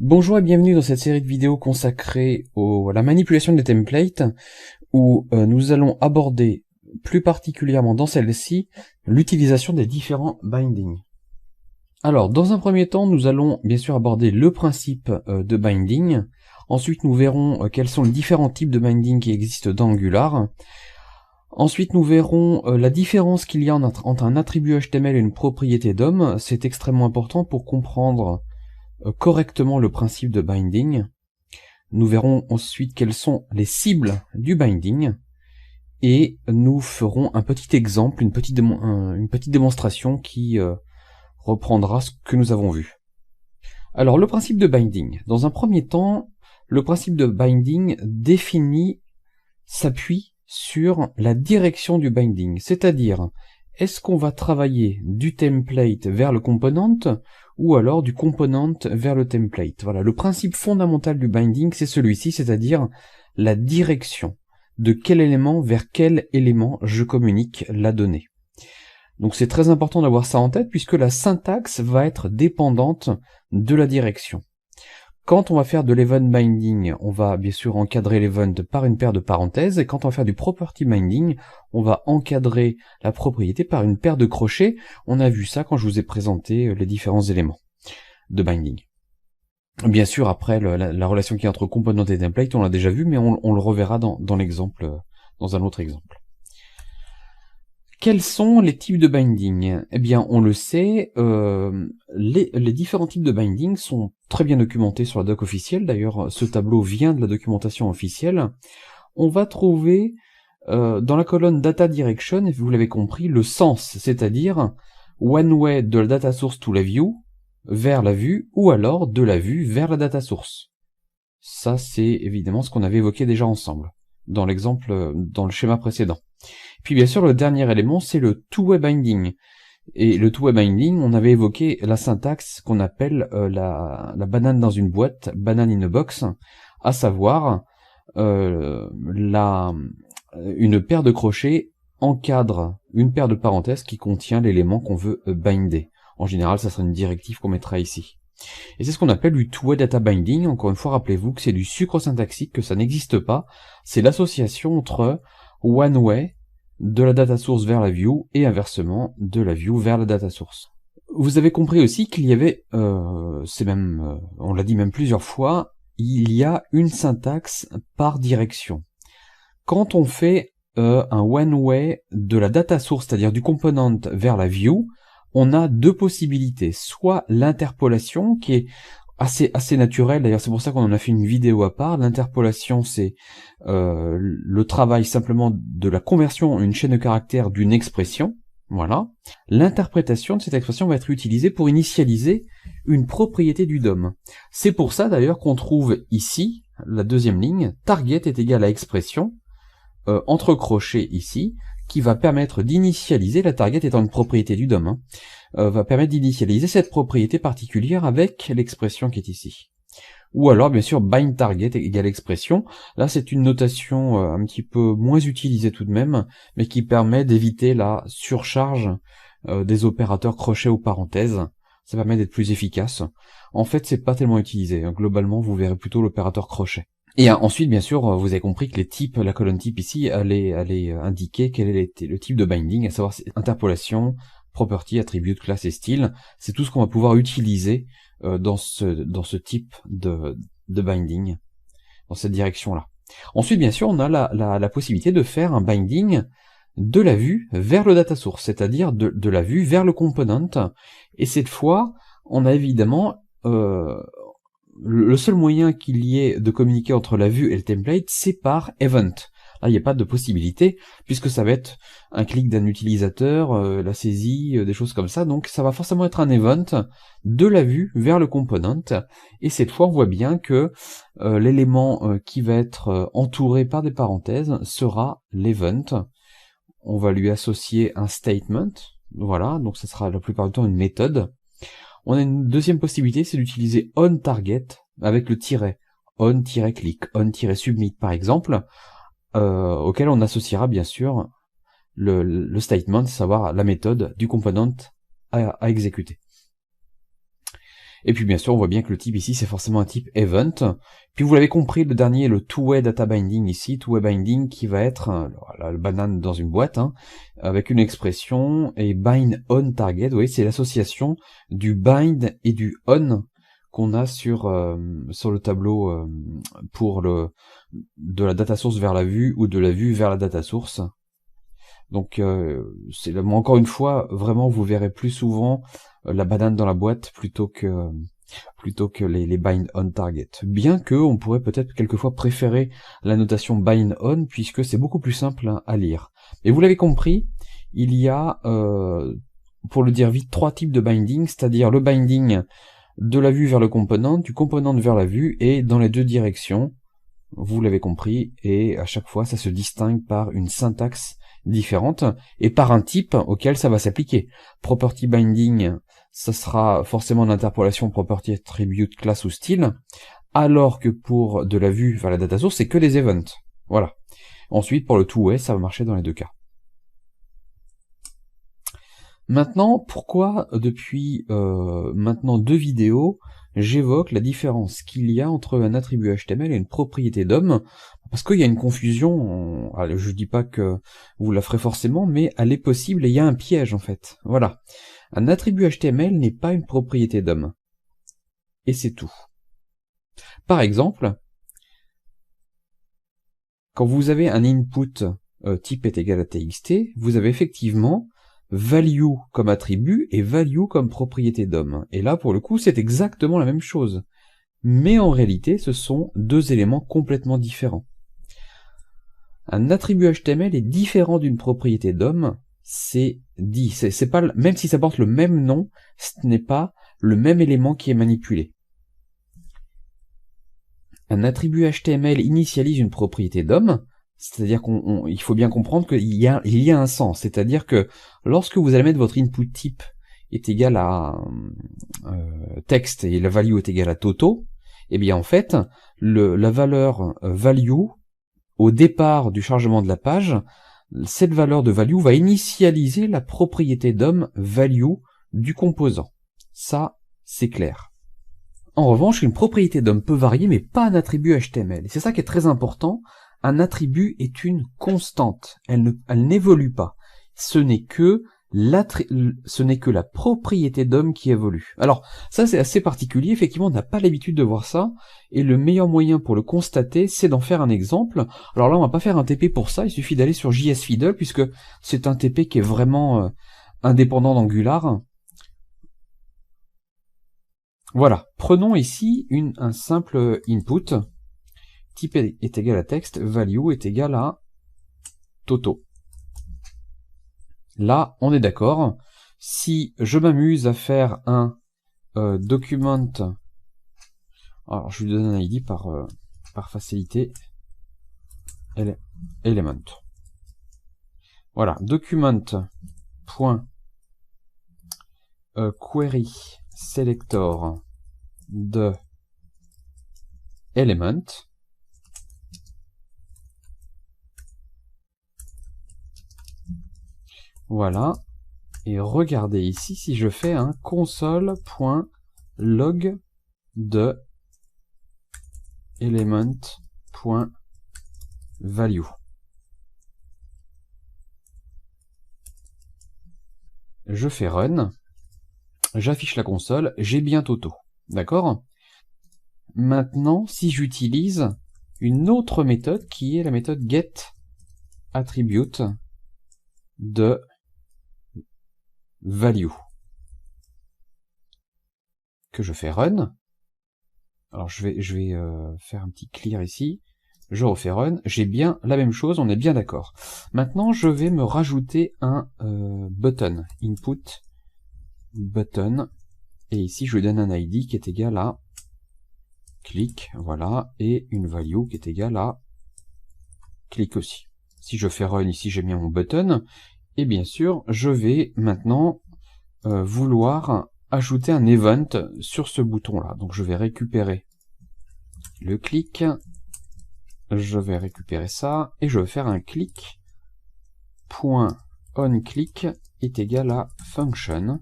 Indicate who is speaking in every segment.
Speaker 1: Bonjour et bienvenue dans cette série de vidéos consacrée à la manipulation des templates, où nous allons aborder plus particulièrement dans celle-ci l'utilisation des différents bindings. Alors, dans un premier temps, nous allons bien sûr aborder le principe de binding. Ensuite, nous verrons quels sont les différents types de binding qui existent dans Angular. Ensuite, nous verrons la différence qu'il y a entre un attribut HTML et une propriété DOM. C'est extrêmement important pour comprendre correctement le principe de binding. Nous verrons ensuite quelles sont les cibles du binding. Et nous ferons un petit exemple, une petite démonstration qui reprendra ce que nous avons vu. Alors, le principe de binding. Dans un premier temps, le principe de binding s'appuie sur la direction du binding, c'est-à-dire, est-ce qu'on va travailler du template vers le component ou alors du component vers le template. Voilà, le principe fondamental du binding, c'est celui-ci, c'est-à-dire la direction de quel élément vers quel élément je communique la donnée. Donc c'est très important d'avoir ça en tête puisque la syntaxe va être dépendante de la direction. Quand on va faire de l'event binding, on va bien sûr encadrer l'event par une paire de parenthèses, et quand on va faire du property binding, on va encadrer la propriété par une paire de crochets. On a vu ça quand je vous ai présenté les différents éléments de binding. Bien sûr, après, la relation qui est entre component et template, on l'a déjà vu, mais on le reverra dans l'exemple, dans un autre exemple. Quels sont les types de binding? Eh bien, on le sait, les différents types de binding sont très bien documentés sur la doc officielle. D'ailleurs, ce tableau vient de la documentation officielle. On va trouver dans la colonne Data Direction, et vous l'avez compris, le sens, c'est-à-dire one way de la data source to la view, vers la vue, ou alors de la vue vers la data source. Ça, c'est évidemment ce qu'on avait évoqué déjà ensemble, dans l'exemple, dans le schéma précédent. Puis bien sûr, le dernier élément, c'est le two-way binding. Et le two-way binding, on avait évoqué la syntaxe qu'on appelle la banane dans une boîte, banane in a box, à savoir une paire de crochets encadre une paire de parenthèses qui contient l'élément qu'on veut binder. En général, ça sera une directive qu'on mettra ici. Et c'est ce qu'on appelle du two-way data binding. Encore une fois, rappelez-vous que c'est du sucre syntaxique, que ça n'existe pas. C'est l'association entre one way de la data source vers la view et inversement de la view vers la data source. Vous avez compris aussi qu'il y avait, on l'a dit même plusieurs fois, il y a une syntaxe par direction. Quand on fait un one way de la data source, c'est-à-dire du component vers la view, on a deux possibilités. Soit l'interpolation, qui est assez naturel, d'ailleurs c'est pour ça qu'on en a fait une vidéo à part. L'interpolation, c'est le travail simplement de la conversion en une chaîne de caractères d'une expression. Voilà. L'interprétation de cette expression va être utilisée pour initialiser une propriété du DOM. C'est pour ça d'ailleurs qu'on trouve ici, la deuxième ligne, target est égal à expression, entre crochets ici, qui va permettre d'initialiser, la target étant une propriété du DOM, va permettre d'initialiser cette propriété particulière avec l'expression qui est ici. Ou alors, bien sûr, bind target égale expression. Là, c'est une notation un petit peu moins utilisée tout de même, mais qui permet d'éviter la surcharge des opérateurs crochets ou parenthèses. Ça permet d'être plus efficace. En fait, c'est pas tellement utilisé. Globalement, vous verrez plutôt l'opérateur crochet. Et ensuite, bien sûr, vous avez compris que les types, la colonne type ici, allait indiquer quel est le type de binding, à savoir interpolation, property, attribute, classe et style. C'est tout ce qu'on va pouvoir utiliser dans ce type de binding, dans cette direction-là. Ensuite, bien sûr, on a la possibilité de faire un binding de la vue vers le data source, c'est-à-dire de la vue vers le component. Et cette fois, on a évidemment le seul moyen qu'il y ait de communiquer entre la vue et le template, c'est par event. Là, il n'y a pas de possibilité, puisque ça va être un clic d'un utilisateur, la saisie, des choses comme ça. Donc, ça va forcément être un event de la vue vers le component. Et cette fois, on voit bien que l'élément qui va être entouré par des parenthèses sera l'event. On va lui associer un statement. Voilà, donc ça sera la plupart du temps une méthode. On a une deuxième possibilité, c'est d'utiliser onTarget avec le tiret, on-click, on-submit par exemple, auquel on associera bien sûr le statement, à savoir la méthode du component à exécuter. Et puis bien sûr, on voit bien que le type ici, c'est forcément un type event. Puis vous l'avez compris, le dernier, le two-way data binding ici, two-way binding qui va être le banane dans une boîte, avec une expression et bind on target. Vous voyez, c'est l'association du bind et du on qu'on a sur le tableau pour de la data source vers la vue ou de la vue vers la data source. Donc c'est encore une fois, vraiment vous verrez plus souvent la banane dans la boîte plutôt que les bind on target. Bien que on pourrait peut-être quelquefois préférer la notation bind on puisque c'est beaucoup plus simple à lire. Et vous l'avez compris, il y a pour le dire vite 3 types de binding, c'est-à-dire le binding de la vue vers le component, du component vers la vue et dans les 2 directions. Vous l'avez compris, et à chaque fois ça se distingue par une syntaxe différente et par un type auquel ça va s'appliquer. Property binding, ça sera forcément l'interpolation property attribute class ou style, alors que pour de la vue vers la data source, c'est que des events. Voilà. Ensuite, pour le two-way, ça va marcher dans les 2 cas. Maintenant, pourquoi depuis maintenant 2 vidéos, j'évoque la différence qu'il y a entre un attribut HTML et une propriété DOM, parce qu'il y a une confusion, je dis pas que vous la ferez forcément, mais elle est possible et il y a un piège en fait. Voilà. Un attribut HTML n'est pas une propriété DOM. Et c'est tout. Par exemple, quand vous avez un input type est égal à txt, vous avez effectivement value comme attribut et value comme propriété DOM. Et là, pour le coup, c'est exactement la même chose. Mais en réalité, ce sont 2 éléments complètement différents. Un attribut HTML est différent d'une propriété DOM, c'est dit. C'est pas, même si ça porte le même nom, ce n'est pas le même élément qui est manipulé. Un attribut HTML initialise une propriété DOM, c'est-à-dire qu'il faut bien comprendre qu'il y a un sens. C'est-à-dire que lorsque vous allez mettre votre input type est égal à texte et la value est égale à Toto, eh bien en fait, la valeur value au départ du chargement de la page, cette valeur de value va initialiser la propriété DOM value du composant. Ça, c'est clair. En revanche, une propriété DOM peut varier, mais pas un attribut HTML. Et c'est ça qui est très important. Un attribut est une constante. Elle n'évolue pas. Ce n'est que la propriété DOM qui évolue. Alors, ça c'est assez particulier. Effectivement, on n'a pas l'habitude de voir ça. Et le meilleur moyen pour le constater, c'est d'en faire un exemple. Alors là, on va pas faire un TP pour ça. Il suffit d'aller sur JSFiddle, puisque c'est un TP qui est vraiment indépendant d'Angular. Voilà, prenons ici un simple input, type est égal à texte, value est égal à Toto. Là, on est d'accord, si je m'amuse à faire un document, alors je lui donne un ID par facilité, element. Voilà, document.query selector de element. Voilà. Et regardez ici si je fais un console.log de element.value. Je fais run. J'affiche la console, j'ai bien Toto. D'accord? Maintenant, si j'utilise une autre méthode qui est la méthode getAttribute de value, que je fais run, alors je vais faire un petit clear ici, je refais run, j'ai bien la même chose, on est bien d'accord. Maintenant, je vais me rajouter un button, input button, et ici je lui donne un ID qui est égal à click, voilà, et une value qui est égale à click aussi. Si je fais run ici, j'ai bien mon button, et bien sûr, je vais maintenant vouloir ajouter un event sur ce bouton-là. Donc je vais récupérer le click, je vais récupérer ça, et je vais faire un click, point onClick est égal à function,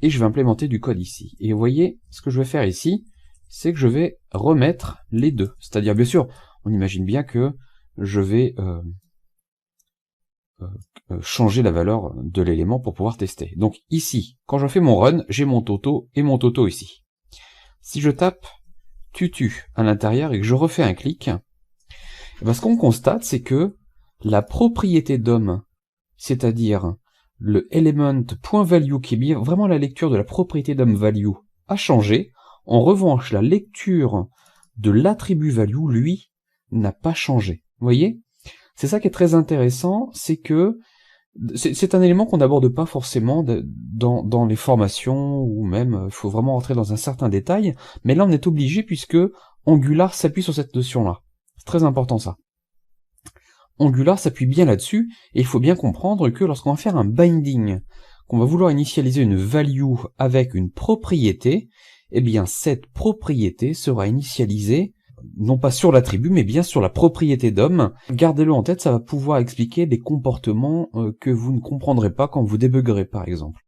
Speaker 1: et je vais implémenter du code ici. Et vous voyez, ce que je vais faire ici, c'est que je vais remettre les deux. C'est-à-dire, bien sûr, on imagine bien que je vais changer la valeur de l'élément pour pouvoir tester. Donc ici, quand je fais mon run, j'ai mon Toto et mon Toto ici. Si je tape tutu à l'intérieur et que je refais un clic, ce qu'on constate, c'est que la propriété d'homme, c'est-à-dire le element.value, qui est bien vraiment la lecture de la propriété d'homme value, a changé. En revanche, la lecture de l'attribut value, lui, n'a pas changé. Vous voyez? C'est ça qui est très intéressant, c'est que c'est un élément qu'on n'aborde pas forcément dans les formations, ou même, il faut vraiment rentrer dans un certain détail, mais là on est obligé puisque Angular s'appuie sur cette notion-là. C'est très important ça. Angular s'appuie bien là-dessus, et il faut bien comprendre que lorsqu'on va faire un binding, qu'on va vouloir initialiser une value avec une propriété, eh bien cette propriété sera initialisée non pas sur l'attribut, mais bien sur la propriété d'homme. Gardez-le en tête, ça va pouvoir expliquer des comportements que vous ne comprendrez pas quand vous débuggerez par exemple.